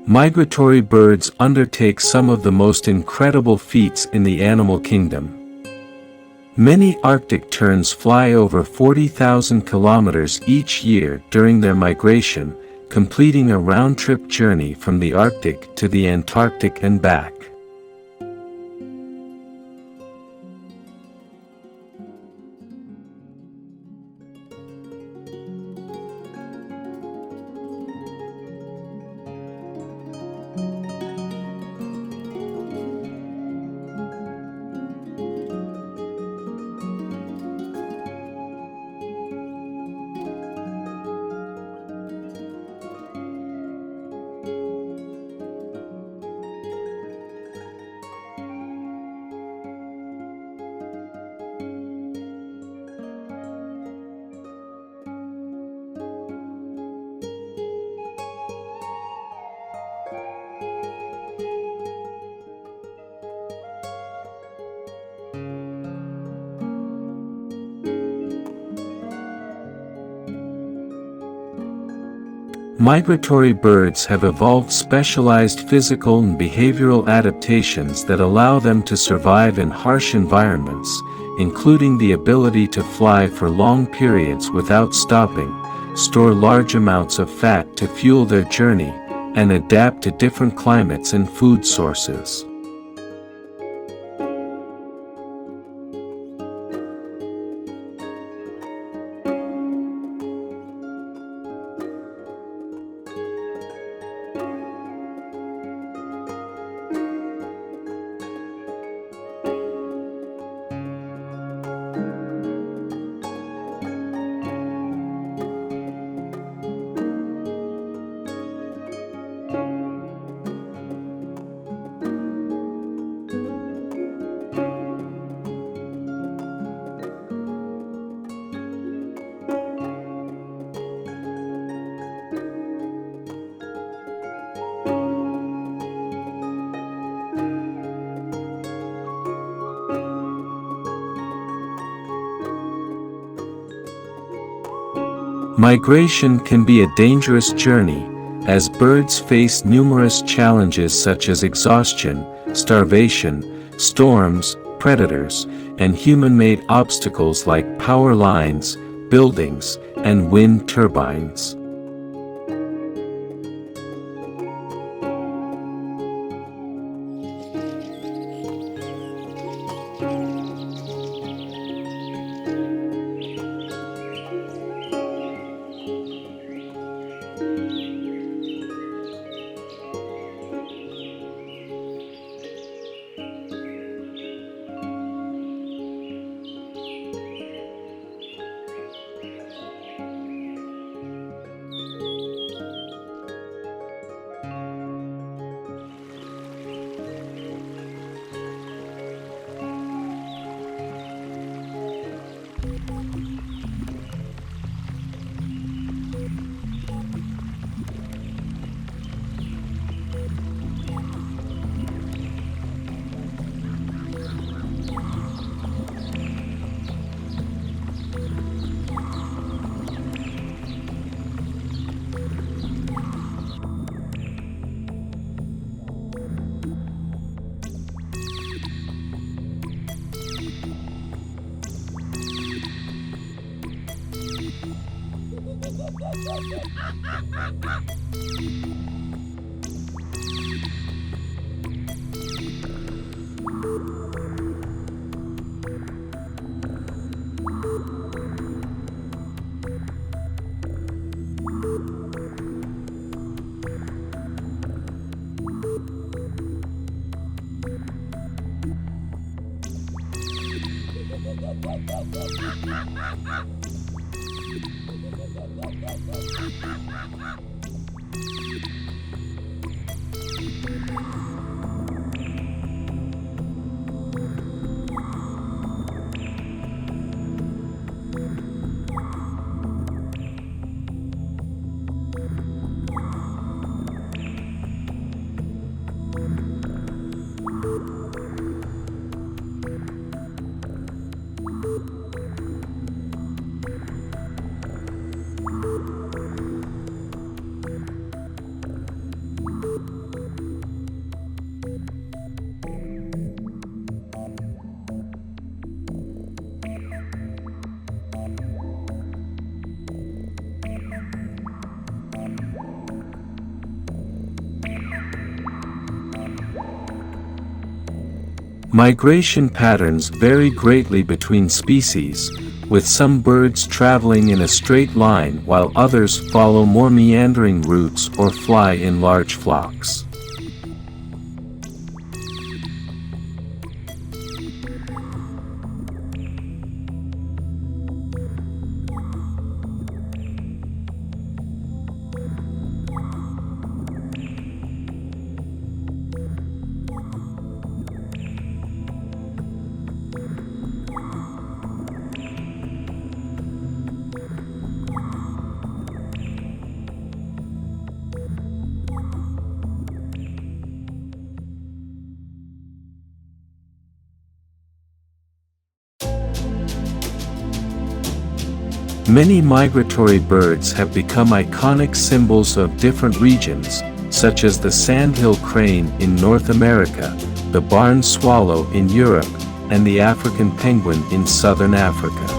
Migratory birds undertake some of the most incredible feats in the animal kingdom. Many Arctic terns fly over 40,000 kilometers each year during their migration, completing a round-trip journey from the Arctic to the Antarctic and back. Migratory birds have evolved specialized physical and behavioral adaptations that allow them to survive in harsh environments, including the ability to fly for long periods without stopping, store large amounts of fat to fuel their journey, and adapt to different climates and food sources. Migration can be a dangerous journey, as birds face numerous challenges such as exhaustion, starvation, storms, predators, and human-made obstacles like power lines, buildings, and wind turbines. Migration patterns vary greatly between species, with some birds traveling in a straight line while others follow more meandering routes or fly in large flocks. Many migratory birds have become iconic symbols of different regions, such as the sandhill crane in North America, the barn swallow in Europe, and the African penguin in southern Africa.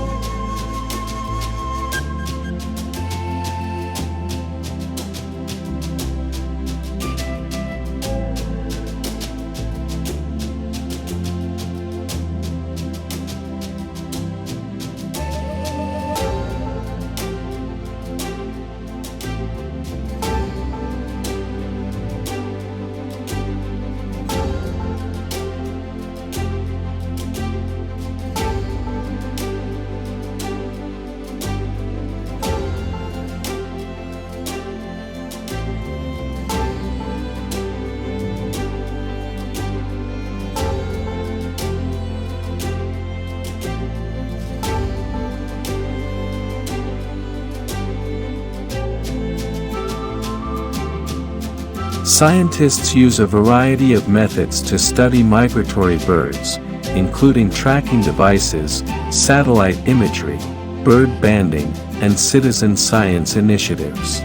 Scientists use a variety of methods to study migratory birds, including tracking devices, satellite imagery, bird banding, and citizen science initiatives.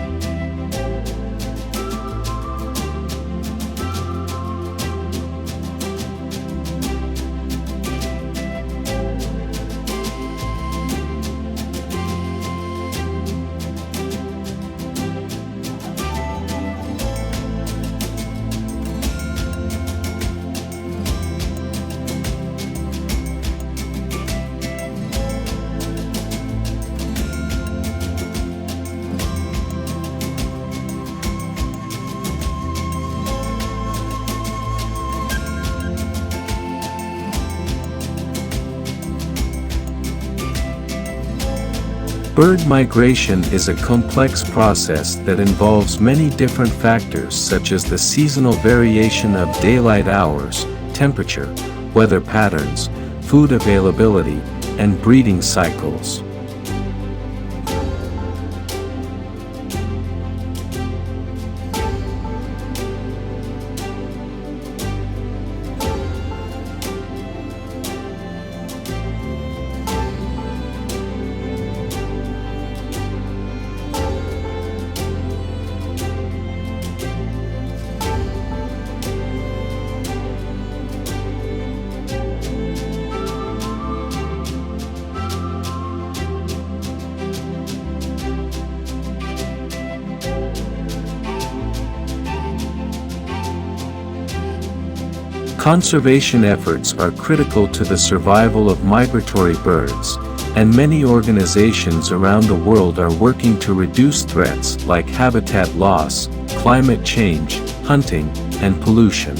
Bird migration is a complex process that involves many different factors such as the seasonal variation of daylight hours, temperature, weather patterns, food availability, and breeding cycles. Conservation efforts are critical to the survival of migratory birds, and many organizations around the world are working to reduce threats like habitat loss, climate change, hunting, and pollution.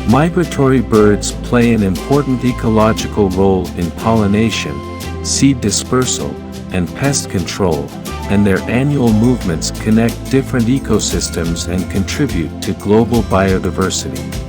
Migratory birds play an important ecological role in pollination, seed dispersal, and pest control, and their annual movements connect different ecosystems and contribute to global biodiversity.